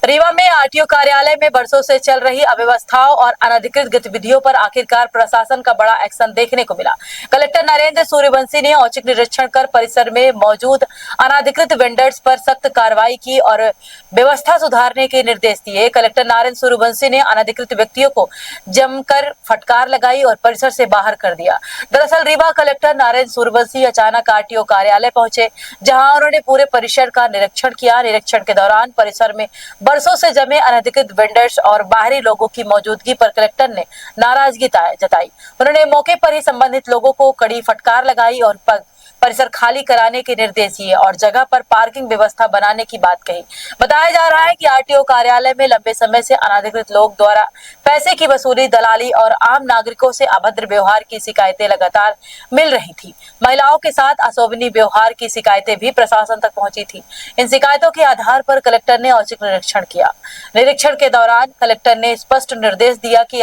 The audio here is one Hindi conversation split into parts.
रीवा में आरटीओ कार्यालय में बरसों से चल रही अव्यवस्थाओं और अनधिकृत गतिविधियों पर आखिरकार प्रशासन का बड़ा एक्शन देखने को मिला। कलेक्टर नरेंद्र सूर्यवंशी ने औचक निरीक्षण कर परिसर में मौजूद अनधिकृत वेंडर्स पर सख्त कार्रवाई की और व्यवस्था सुधारने के निर्देश दिए। कलेक्टर नरेंद्र सूर्यवंशी ने अनधिकृत व्यक्तियों को जमकर फटकार लगाई और परिसर से बाहर कर दिया। दरअसल रीवा कलेक्टर नरेंद्र सूर्यवंशी अचानक आरटीओ कार्यालय पहुंचे, जहां उन्होंने पूरे परिसर का निरीक्षण किया। निरीक्षण के दौरान परिसर में बरसों से जमे अनधिकृत वेंडर्स और बाहरी लोगों की मौजूदगी पर कलेक्टर ने नाराजगी जताई। उन्होंने मौके पर ही संबंधित लोगों को कड़ी फटकार लगाई और परिसर खाली कराने के निर्देश दिए और जगह पर पार्किंग व्यवस्था बनाने की बात कही। बताया जा रहा है कि आरटीओ कार्यालय में लंबे समय से अनधिकृत लोग द्वारा पैसे की वसूली, दलाली और आम नागरिकों से अभद्र व्यवहार की शिकायतें लगातार मिल रही थी। महिलाओं के साथ अशोभनीय व्यवहार की शिकायतें भी प्रशासन तक पहुंची थी। इन शिकायतों के आधार पर कलेक्टर ने औचक निरीक्षण किया। निरीक्षण के दौरान कलेक्टर ने स्पष्ट निर्देश दिया कि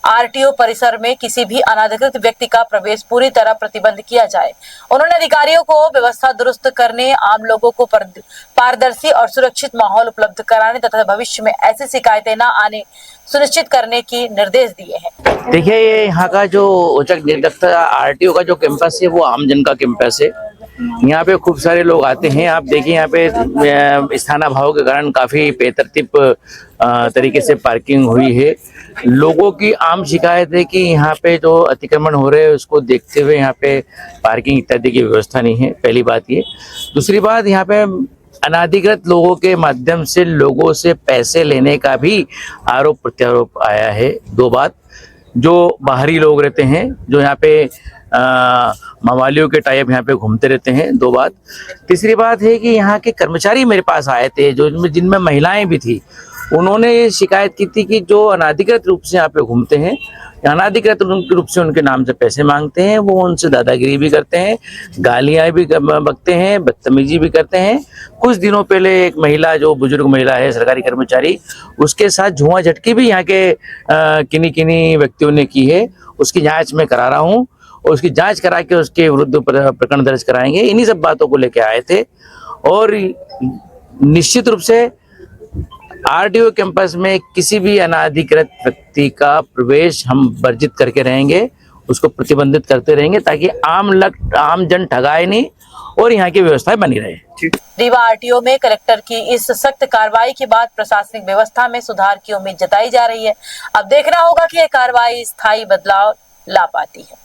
आरटीओ परिसर में किसी भी अनधिकृत व्यक्ति का प्रवेश पूरी तरह प्रतिबंध किया जाए। उन्होंने अधिकारियों को व्यवस्था दुरुस्त करने, आम लोगों को पारदर्शी और सुरक्षित माहौल उपलब्ध कराने तथा भविष्य में ऐसी शिकायतें न आने सुनिश्चित करने की निर्देश दिए हैं। देखिए, ये यहाँ का जो औचक निरीक्षण आरटीओ का जो कैंपस है वो आमजन का कैंपस है। यहाँ पे खूब सारे लोग आते हैं। आप देखिए, यहाँ पे स्थानाभाव के कारण काफी बेतरतीब तरीके से पार्किंग हुई है। लोगों की आम शिकायत है कि यहाँ पे जो अतिक्रमण हो रहे हैं उसको देखते हुए यहाँ पे पार्किंग इत्यादि की व्यवस्था नहीं है। पहली बात ये। दूसरी बात, यहाँ पे अनाधिकृत लोगों के माध्यम से लोगों से पैसे लेने का भी आरोप प्रत्यारोप आया है। दो बात, जो बाहरी लोग रहते हैं जो यहाँ पे मवालियों के टाइप यहाँ पे घूमते रहते हैं। दो बात। तीसरी बात है कि यहाँ के कर्मचारी मेरे पास आए थे जिनमें महिलाएं भी थी। उन्होंने ये शिकायत की थी कि जो अनाधिकृत रूप से यहाँ पे घूमते हैं, अनाधिकृत रूप से उनके नाम से पैसे मांगते हैं, वो उनसे दादागिरी भी करते हैं, गालियां भी बकते हैं, बदतमीजी भी करते हैं। कुछ दिनों पहले एक महिला, जो बुजुर्ग महिला है, सरकारी कर्मचारी, उसके साथ झुआ झटकी भी यहाँ के किन्हीं व्यक्तियों ने की है। उसकी जांच मैं करा रहा हूँ और उसकी जांच करा के उसके विरुद्ध प्रकरण दर्ज कराएंगे। इन्हीं सब बातों को लेकर आए थे और निश्चित रूप से आरटीओ कैंपस में किसी भी अनाधिकृत व्यक्ति का प्रवेश हम वर्जित करके रहेंगे, उसको प्रतिबंधित करते रहेंगे ताकि आम जन ठगाए नहीं और यहाँ की व्यवस्थाएं बनी रहे। रीवा आरटीओ में कलेक्टर की इस सख्त कार्रवाई के बाद प्रशासनिक व्यवस्था में सुधार की उम्मीद जताई जा रही है। अब देखना होगा कि यह कार्रवाई स्थायी बदलाव ला पाती है।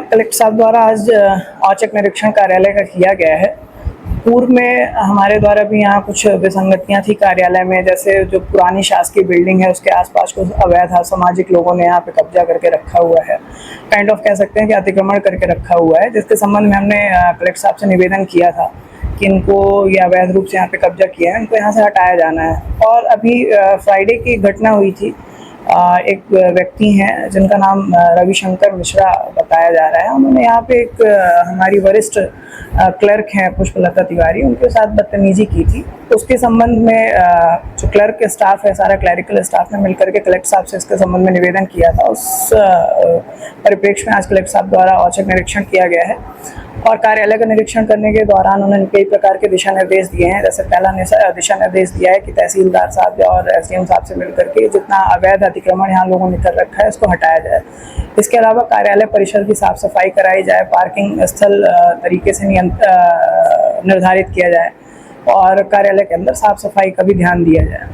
कलेक्टर साहब द्वारा आज औचक निरीक्षण कार्यालय का किया गया है। पूर्व में हमारे द्वारा भी यहाँ कुछ विसंगतियाँ थी कार्यालय में, जैसे जो पुरानी शासकीय बिल्डिंग है उसके आसपास कुछ अवैध असामाजिक लोगों ने यहाँ पे कब्जा करके रखा हुआ है। काइंड ऑफ कह सकते हैं कि अतिक्रमण करके रखा हुआ है, जिसके संबंध में हमने कलेक्टर साहब से निवेदन किया था कि इनको ये अवैध रूप से यहाँ पे कब्जा किया है, इनको यहाँ से हटाया जाना है। और अभी फ्राइडे की घटना हुई थी। एक व्यक्ति हैं जिनका नाम रविशंकर मिश्रा बताया जा रहा है। उन्होंने यहाँ पे एक हमारी वरिष्ठ क्लर्क हैं पुष्पलता तिवारी, उनके साथ बदतमीजी की थी। उसके संबंध में जो क्लर्क के स्टाफ है, सारा क्लरिकल स्टाफ ने मिलकर के कलेक्टर साहब से इसके संबंध में निवेदन किया था। उस परिप्रेक्ष्य में आज कलेक्टर साहब द्वारा औचक निरीक्षण किया गया है और कार्यालय का निरीक्षण करने के दौरान उन्होंने कई प्रकार के दिशा निर्देश दिए हैं। जैसे पहला दिशा निर्देश दिया है कि तहसीलदार साहब और एसडीएम साहब से मिलकर के जितना अवैध अतिक्रमण यहाँ लोगों ने कर रखा है इसको हटाया जाए। इसके अलावा कार्यालय परिसर की साफ सफाई कराई जाए, पार्किंग स्थल तरीके से निर्धारित किया जाए और कार्यालय के अंदर साफ सफाई का भी ध्यान दिया जाए।